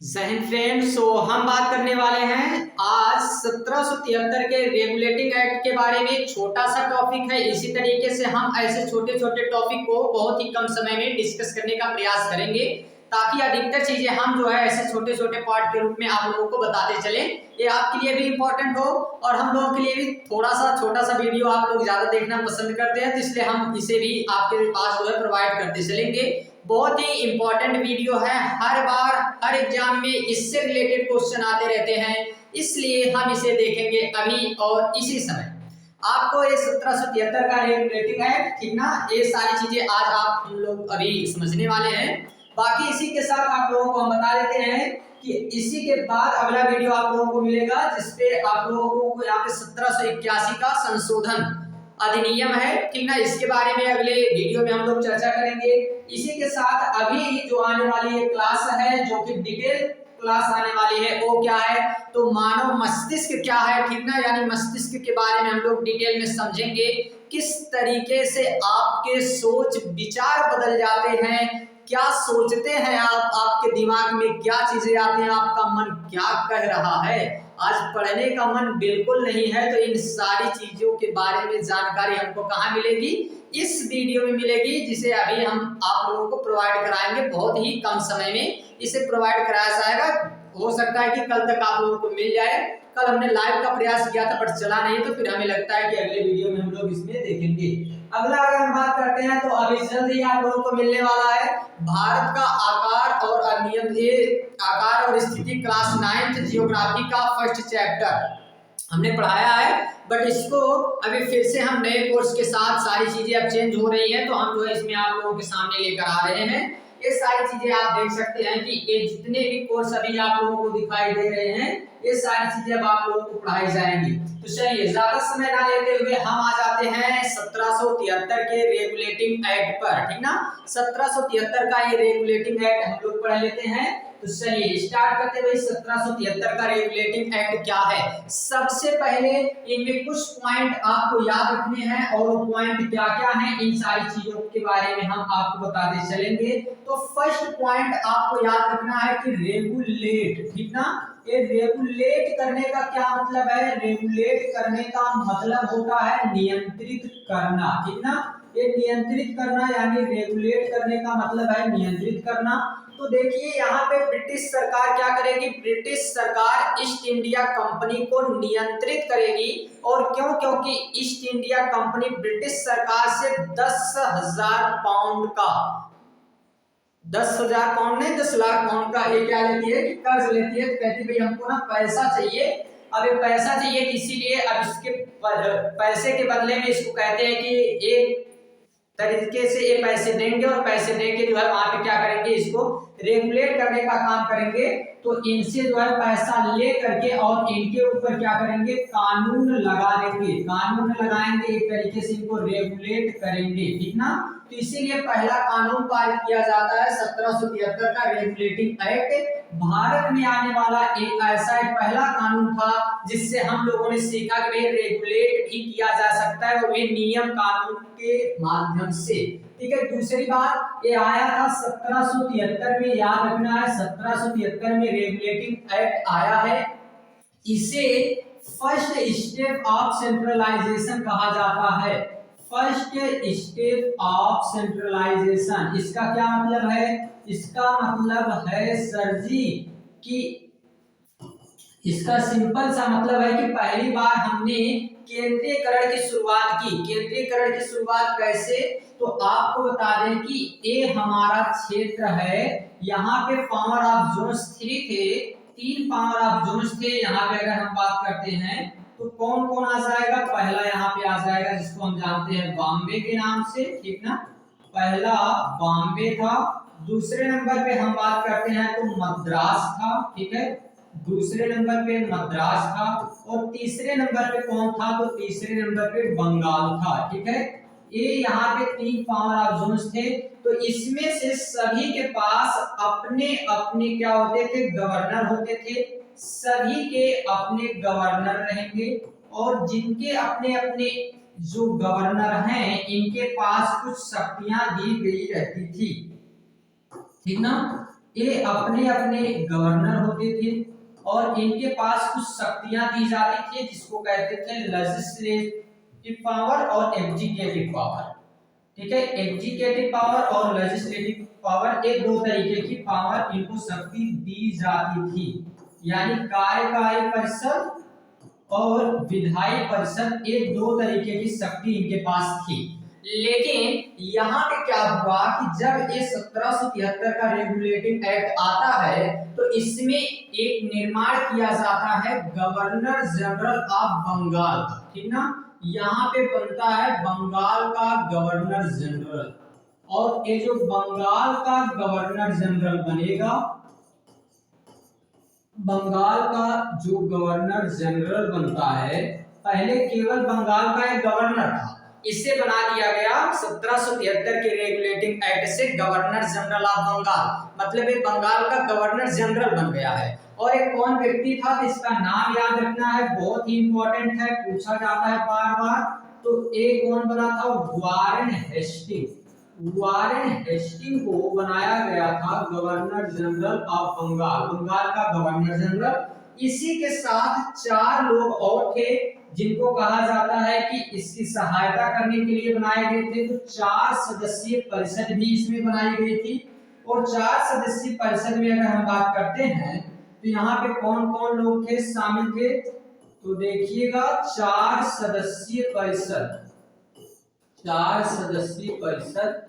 जय हिंद फ्रेंड्स। हम बात करने वाले हैं आज 1773 के रेगुलेटिंग एक्ट के बारे में। छोटा सा टॉपिक है, इसी तरीके से हम ऐसे छोटे छोटे टॉपिक को बहुत ही कम समय में डिस्कस करने का प्रयास करेंगे ताकि अधिकतर चीजें हम जो है ऐसे छोटे छोटे पार्ट के रूप में आप लोगों को बताते चले। ये आपके लिए भी इम्पोर्टेंट हो और हम लोगों के लिए भी थोड़ा सा छोटा सा वीडियो आप लोग ज्यादा देखना पसंद करते हैं, तो इसलिए हम इसे भी आपके पास जो है प्रोवाइड करते चलेंगे। बहुत ही इंपॉर्टेंट वीडियो है, हर बार हर एग्जाम में इससे रिलेटेड क्वेश्चन आते रहते हैं, इसलिए हम इसे देखेंगे अभी और इसी समय। आपको ये 1773 का रेगुलेटिंग एक्ट, ठीक ना, ये सारी चीजें आज आप हम लोग अभी समझने वाले हैं। बाकी इसी के साथ आप लोगों को हम बता देते हैं कि इसी के बाद अगला वीडियो आप लोगों को मिलेगा जिसपे आप लोगों को यहाँ पे 1781 का संशोधन अधिनियम है, ठीक ना, इसके बारे में अगले वीडियो में हम लोग चर्चा करेंगे। इसी के साथ अभी जो आने वाली ये क्लास है, जो कि डिटेल क्लास आने वाली है, वो क्या है, तो मानव मस्तिष्क क्या है, ठीक ना, यानी मस्तिष्क के बारे में हम लोग डिटेल में समझेंगे। किस तरीके से आपके सोच विचार बदल जाते हैं, क्या सोचते हैं आप, आपके दिमाग में क्या चीजें आती हैं, आपका मन क्या कह रहा है। आज पढ़ने का मन बिल्कुल नहीं है, तो इन सारी चीजों के बारे में जानकारी हमको कहाँ मिलेगी, इस वीडियो में मिलेगी, जिसे अभी हम आप लोगों को प्रोवाइड कराएंगे। बहुत ही कम समय में इसे प्रोवाइड कराया जाएगा। हो सकता है कि कल तक आप लोगों को मिल जाए। कल हमने लाइव का प्रयास किया था बट चला नहीं, तो फिर हमें लगता है कि अगले वीडियो में हम लोग इसमें देखेंगे। अगला अगर हम बात करते हैं तो अभी जल्द ही आप लोगों को मिलने वाला है भारत का आकार और आकार और स्थिति, क्लास 9th जियोग्राफी का फर्स्ट चैप्टर हमने पढ़ाया है, बट इसको अभी फिर से हम नए कोर्स के साथ सारी चीजें अब चेंज हो रही हैं, तो हम जो है इसमें आप लोगों के सामने लेकर आ रहे हैं। ये सारी चीजें आप देख सकते हैं कि ये जितने भी कोर्स अभी आप लोगों को दिखाई दे रहे हैं, ये सारी चीजें अब आप लोगों को पढ़ाई जाएंगी। तो चलिए ज्यादा समय ना लेते हुए हम आ जाते हैं 1773 के रेगुलेटिंग एक्ट पर, ठीक ना। 1773 का ये रेगुलेटिंग एक्ट हम लोग पढ़ लेते हैं। तो चलिए स्टार्ट करते हुए 1773 का रेगुलेटिंग एक्ट क्या है। सबसे पहले इनमें कुछ पॉइंट आपको याद रखने हैं, और वो पॉइंट क्या क्या हैं, इन सारी चीजों के बारे में हम आपको बताते चलेंगे। तो फर्स्ट पॉइंट आपको याद रखना है कि रेगुलेट, ठीक ना। ये रेगुलेट करने का क्या मतलब है, रेगुलेट करने का मतलब होता है नियंत्रित करना, ठीक ना। ये नियंत्रित करना यानी रेगुलेट करने का मतलब है नियंत्रित करना। तो देखिए यहाँ पे ब्रिटिश सरकार क्या करेगी, ब्रिटिश सरकार ईस्ट इंडिया कंपनी को नियंत्रित करेगी। और क्यों, क्योंकि ईस्ट इंडिया कंपनी ब्रिटिश सरकार से 10,000 पाउंड का, 10,000 पाउंड नहीं 10 लाख पाउंड का ये क्या लेती है कि कर्ज लेती है। तो कहती भाई हमको ना पैसा चाहिए, अब ये पैसा चाहिए, इसीलिए अब इसके पैसे के बदले में इसको कहते हैं कि एक तरीके से ये पैसे देंगे, और पैसे देके जो है वहां पे क्या करेंगे, इसको रेगुलेट करने का काम करेंगे। तो इनसे जो है पैसा ले करके और इनके ऊपर क्या करेंगे, कानून लगा देंगे, कानून लगाएंगे, एक तरीके से इनको रेगुलेट करेंगे, ठीक ना। तो इसीलिए पहला कानून पारित किया जाता है 1773 का रेगुलेटिंग एक्ट। भारत में आने वाला एक ऐसा एक पहला कानून था जिससे हम लोगों ने सीखा कि भाई रेगुलेट भी किया जा सकता है, और ये नियम कानून के माध्यम से, ठीक है। दूसरी बात, ये आया था 1773 में, याद रखना है 1773 में रेगुलेटिंग एक्ट आया है। इसे फर्स्ट स्टेप ऑफ सेंट्रलाइजेशन कहा जाता है, फर्स्ट स्टेप ऑफ सेंट्रलाइजेशन। इसका क्या मतलब है, इसका मतलब है सर जी कि इसका सिंपल सा मतलब है कि पहली बार हमने केंद्रीयकरण की शुरुआत की। केंद्रीयकरण की शुरुआत कैसे, तो आपको बता दें कि ये हमारा क्षेत्र है, यहाँ पे पावर ऑफ जोन्स 3 थे, 3 पावर ऑफ जोन्स थे। यहाँ पे अगर हम बात करते हैं तो कौन कौन आ जाएगा, पहला यहाँ पे आ जाएगा जिसको हम जानते हैं बॉम्बे के नाम से, ठीक ना, पहला बॉम्बे था। दूसरे नंबर पे हम बात करते हैं तो मद्रास था, ठीक है, दूसरे नंबर पे मद्रास था। और तीसरे नंबर पे कौन था, तो तीसरे नंबर पे बंगाल था, ठीक है। ये यहाँ पे 3 पावर ऑफ जोन्स थे। तो इसमें से सभी के पास अपने अपने क्या होते थे, गवर्नर होते थे, सभी के अपने गवर्नर रहेंगे, और जिनके अपने अपने जो गवर्नर हैं इनके पास कुछ शक्तियां दी गई रहती थी, ठीक ना। ये अपने अपने गवर्नर होते थे और इनके पास कुछ शक्तियां दी जाती थी जिसको कहते थे लेजिस्लेटिव पावर और एग्जीक्यूटिव पावर। ठीक है, एग्जीक्यूटिव पावर और लेजिस्लेटिव पावर, ये दो तरीके की पावर इनको शक्ति दी जाती थी। यानी कार्यकारी परिषद और विधायी परिषद, ये दो तरीके की शक्ति इनके पास थी। लेकिन यहाँ पे क्या हुआ कि जब ये 1773 का रेगुलेटिंग एक्ट आता है तो इसमें एक निर्माण किया जाता है गवर्नर जनरल ऑफ बंगाल का। ठीक ना, यहाँ पे बनता है बंगाल का गवर्नर जनरल। और ये जो बंगाल का गवर्नर जनरल बनेगा, बंगाल का जो गवर्नर जनरल बनता है, पहले केवल बंगाल का एक गवर्नर था, इसे बना दिया गया 1773 के रेगुलेटिंग एक्ट से गवर्नर जनरल ऑफ बंगाल, मतलब ये बंगाल का गवर्नर जनरल बन गया है। और एक कौन व्यक्ति था, तो इसका नाम याद रखना है, बहुत ही इंपॉर्टेंट है, पूछा जाता है बार बार। तो एक कौन बना था, वारेन हेस्टिंग। वारेन हेस्टिंग को बनाया गया था governor general of Bengal, Bengal का गवर्नर जनरल। इसी के साथ चार लोग और थे जिनको कहा जाता है कि इसकी सहायता करने के लिए बनाए गए थे। तो 4 सदस्यीय परिषद भी इसमें बनाई गई थी। और 4 सदस्यीय परिषद में अगर हम बात करते हैं तो यहाँ पे कौन कौन लोग थे, शामिल थे, तो देखिएगा 4 सदस्यीय परिषद, 4 सदस्यीय परिषद,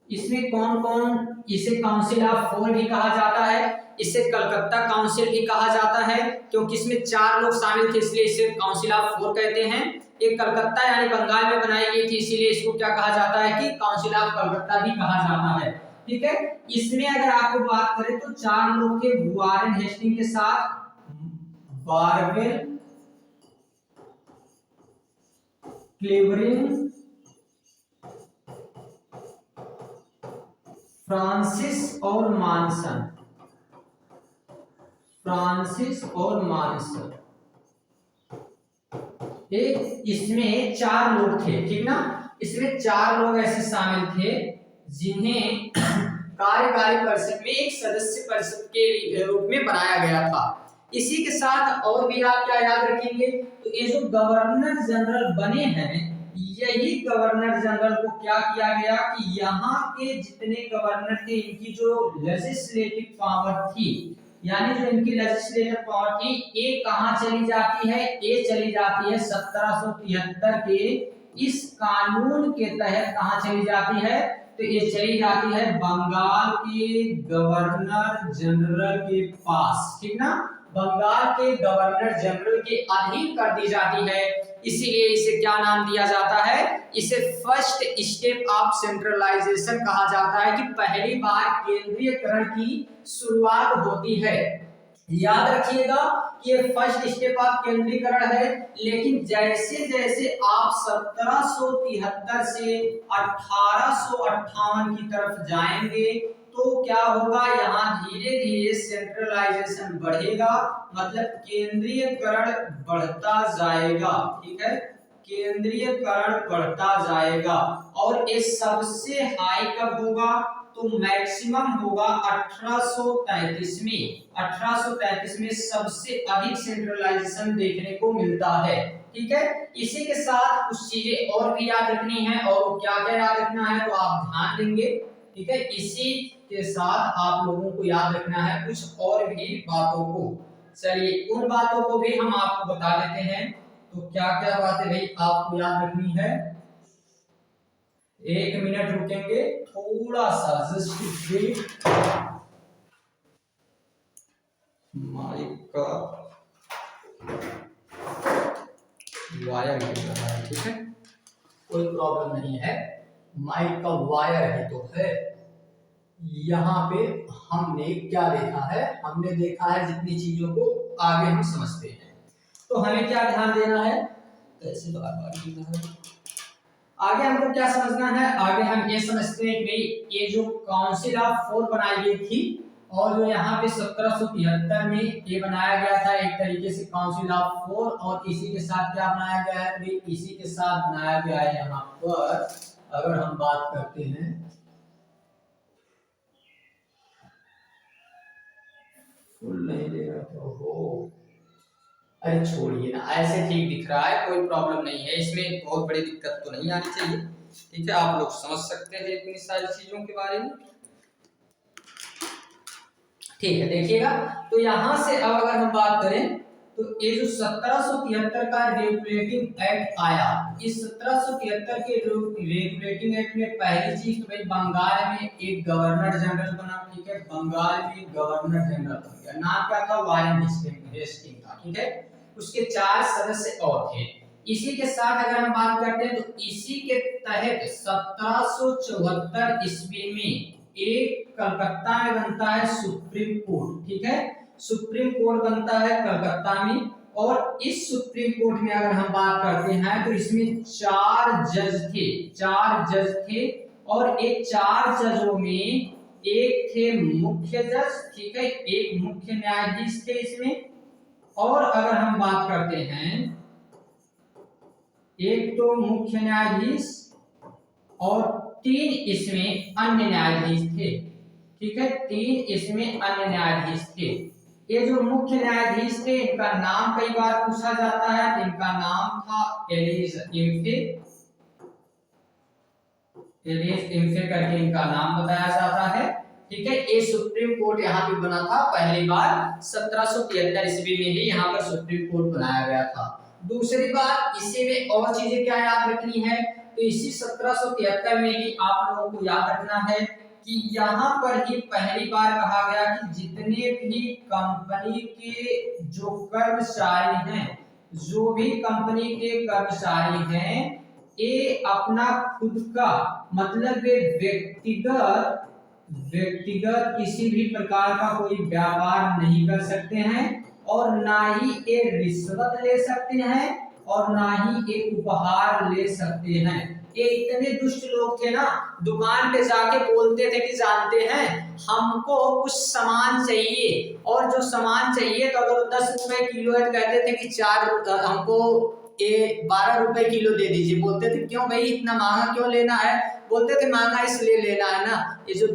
इसमें कौन कौन, इसे काउंसिल ऑफ 4 भी कहा जाता है, इसे कलकत्ता काउंसिल भी कहा जाता है, क्योंकि इसमें 4 लोग शामिल थे इसलिए इसे काउंसिल ऑफ 4 कहते हैं। एक कलकत्ता यानी बंगाल में बनाई गई थी, इसीलिए इसको क्या कहा जाता है कि काउंसिल ऑफ कलकत्ता भी कहा जाता है। ठीक है, इसमें अगर आपको बात करें तो 4 लोग थे, वारेन हेस्टिंग के साथ बारवेल, क्लेवरिन, फ्रांसिस और मानसन, फ्रांसिस और मानसन, एक इसमें 4 लोग थे। ठीक ना, इसमें 4 लोग ऐसे शामिल थे जिन्हें कार्यकारी परिषद में एक सदस्य परिषद के रूप में बनाया गया था। इसी के साथ और भी आप क्या याद रखेंगे, तो ये जो गवर्नर जनरल बने हैं, यही गवर्नर जनरल को क्या किया गया कि यहाँ के जितने गवर्नर थे इनकी जो लेजिस्लेटिव पावर थी, यानी जो इनकी लेजिस्लेटिव पावर थी, ये कहाँ चली जाती है, ये चली जाती है 1773 के इस कानून के तहत कहाँ चली जाती है, तो ये चली जाती है बंगाल के गवर्नर जनरल के पास। ठीक ना, बंगाल के गवर्नर जनरल के अधीन कर दी जाती है। इसीलिए इसे क्या नाम दिया जाता है, इसे फर्स्ट स्टेप ऑफ सेंट्रलाइजेशन कहा जाता है, कि पहली बार केंद्रीयकरण की शुरुआत होती है। याद रखिएगा कि ये फर्स्ट स्टेप ऑफ केंद्रीकरण है, लेकिन जैसे जैसे आप 1773 से 1858 की तरफ जाएंगे तो क्या होगा, यहाँ धीरे धीरे सेंट्रलाइजेशन बढ़ेगा, मतलब केंद्रीयकरण बढ़ता जाएगा। ठीक है, केंद्रीयकरण बढ़ता जाएगा। और ये सबसे हाई कब होगा, तो मैक्सिमम होगा 1833 में। 1833 में सबसे अधिक सेंट्रलाइजेशन देखने को मिलता है। ठीक है, इसी के साथ कुछ चीजें और भी याद रखनी है, और क्या क्या याद रखना है तो आप ध्यान देंगे। ठीक है, इसी के साथ आप लोगों को याद रखना है कुछ और भी बातों को। चलिए उन बातों को भी हम आपको बता देते हैं। तो क्या क्या बातें भाई आपको याद रखनी है, 1 मिनट रुकेंगे, थोड़ा सा जस्ट वेट, माइक का वायर हिल रहा है। ठीक है, कोई प्रॉब्लम नहीं है, माइक का वायर ही तो है। यहाँ पे हमने क्या देखा है, हमने देखा है जितनी चीजों को आगे हम समझते हैं तो हमें क्या ध्यान देना है, कैसे बार बार आगे हमको क्या समझना है। आगे हम ये समझते हैं कि ये जो काउंसिल ऑफ 4 बनाई गई थी, और जो यहाँ पे 1773 में ये बनाया गया था एक तरीके से काउंसिल ऑफ 4, और इसी के साथ क्या बनाया गया है, तो इसी के साथ बनाया गया है यहाँ पर अगर हम बात करते हैं फुल नहीं ले रहा तो हो, अरे छोड़िए ना, ऐसे ठीक दिख रहा है, कोई प्रॉब्लम नहीं है इसमें, बहुत बड़ी दिक्कत तो नहीं आनी चाहिए। ठीक है, आप लोग समझ सकते हैं इतनी सारी चीजों के बारे में। ठीक है, देखिएगा, तो यहां से अब अगर हम बात करें तो ये जो 1773 का रेगुलेटिंग एक्ट आया, इस 1773 के रेगुलेटिंग एक्ट में पहली चीज तो भाई बंगाल में एक गवर्नर जनरल बना। ठीक है, बंगाल में गवर्नर जनरल बन गया, नाम क्या था, वारेन हेस्टिंग था। ठीक है, उसके 4 सदस्य और थे। इसी के साथ अगर हम बात करते हैं तो इसी के तहत 1774 ईस्वी में एक कलकत्ता में बनता है सुप्रीम कोर्ट। ठीक है, सुप्रीम कोर्ट बनता है कलकत्ता में, और इस सुप्रीम कोर्ट में अगर हम बात करते हैं तो इसमें 4 जज थे, 4 जज थे, और एक 4 जजों में एक थे मुख्य जज। ठीक है, एक मुख्य न्यायाधीश थे इसमें, और अगर हम बात करते हैं एक तो मुख्य न्यायाधीश और 3 इसमें अन्य न्यायाधीश थे। ठीक है, 3 इसमें अन्य न्यायाधीश थे। ये जो मुख्य न्यायाधीश थे इनका नाम कई बार पूछा जाता है, इनका नाम था एलिस इम्फे करके इनका नाम बताया जाता है। ठीक है, ये सुप्रीम कोर्ट यहाँ पे बना था पहली बार 1773 ईस्वी में ही यहाँ पर सुप्रीम कोर्ट बनाया गया था। दूसरी बात, इसी में और चीजें क्या याद रखनी है, तो इसी 1773 में ही आप लोगों को याद रखना है कि यहाँ पर ही पहली बार कहा गया कि जितने भी कंपनी के जो कर्मचारी हैं, जो भी कंपनी के कर्मचारी हैं, ये अपना खुद का मतलब वे व्यक्तिगत किसी भी प्रकार का कोई व्यापार नहीं कर सकते हैं, और ना ही ये रिश्वत ले सकते हैं, और ना ही एक उपहार ले सकते हैं। ये इतने दुष्ट लोग थे ना, दुकान पे जाके बोलते थे कि जानते हैं हमको कुछ सामान चाहिए, और जो सामान चाहिए तो अगर 10 रुपए किलो है तो कहते थे कि हमको ये 12 रुपए किलो दे दीजिए। बोलते थे क्यों भाई इतना महंगा क्यों लेना है, बोलते थे महंगा इसलिए लेना है ना, ये जो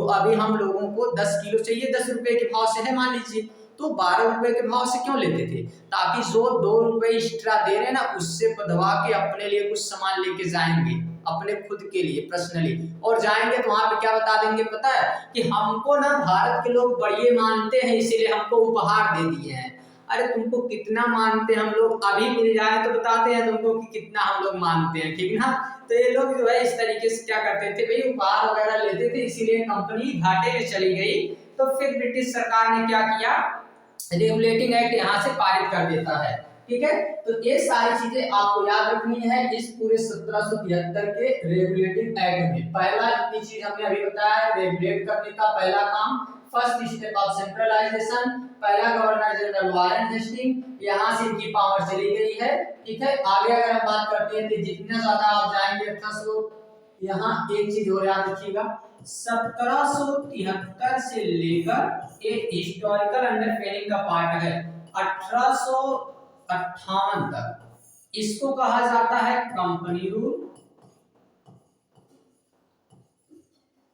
अभी हम लोगों को 10 किलो चाहिए 10 रुपए के भाव से है मान लीजिए, तो 12 रुपए के भाव से क्यों लेते थे, ताकि जो 2 रुपए एक्स्ट्रा दे रहे ना उससे बदवा के अपने लिए कुछ सामान लेके जाएंगे, अपने खुद के लिए पर्सनली, और जाएंगे तो वहां पे क्या बता देंगे पता है कि हमको ना भारत के लोग बढ़िया मानते हैं इसीलिए हमको उपहार दे दिए हैं। अरे तुमको कितना मानते हैं हम लोग, अभी मिल जाए तो बताते हैं तुमको कि कितना हम लोग मानते हैं। ठीक ना, तो ये लोग जो है इस तरीके से क्या करते थे भाई, उपहार वगैरह लेते थे, इसीलिए कंपनी घाटे में चली गई। तो फिर ब्रिटिश सरकार ने क्या किया, रेगुलेटिंग एक्ट यहाँ से पारित कर देता है। ठीक है, तो ये सारी चीजें आपको याद रखनी है इस पूरे 1773 के रेगुलेटिंग एक्ट में। पहला जितनी चीज हमने अभी बताया, रेगुलेट करने का पहला काम, फर्स्ट स्टेप ऑफ सेंट्रलाइजेशन, पहला गवर्नर जनरल वारेन हेस्टिंग, यहाँ से इनकी पावर चली गई है। ठीक है, आगे अगर हम बात करते हैं तो जितना ज्यादा आप जाएंगे 1800, यहाँ एक चीज और याद रखिएगा, 1773 से लेकर एक हिस्टोरिकल अंडरस्टैंडिंग का पार्ट है 1858 तक, इसको कहा जाता है कंपनी रूल।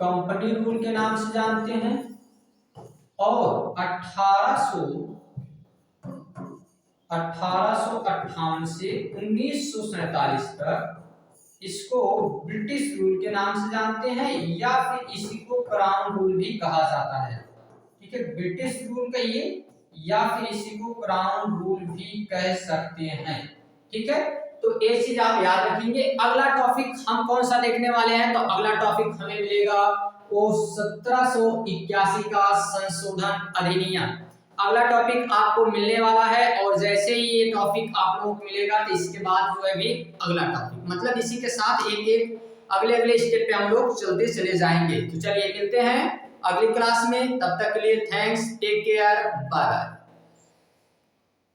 कंपनी रूल के नाम से जानते हैं। और 1858 से 1947 तक इसको ब्रिटिश रूल के नाम से जानते हैं, या फिर इसी को क्राउन रूल भी कहा जाता है। ठीक है, ब्रिटिश रूल कहिए या फिर इसी को क्राउन रूल भी कह सकते हैं। ठीक है, तो ये चीज आप याद रखेंगे। अगला टॉपिक हम कौन सा देखने वाले हैं, तो अगला टॉपिक हमें मिलेगा वो 1781 का संशोधन अधिनियम। अगला टॉपिक आपको मिलने वाला है, और जैसे ही ये टॉपिक आप लोगों को मिलेगा तो इसके बाद जो है भी अगला टॉपिक, मतलब इसी के साथ एक एक अगले स्टेप पे हम लोग चलते चले जाएंगे। तो चलिए मिलते हैं अगली क्लास में, तब तक के लिए thanks, take care, bye bye.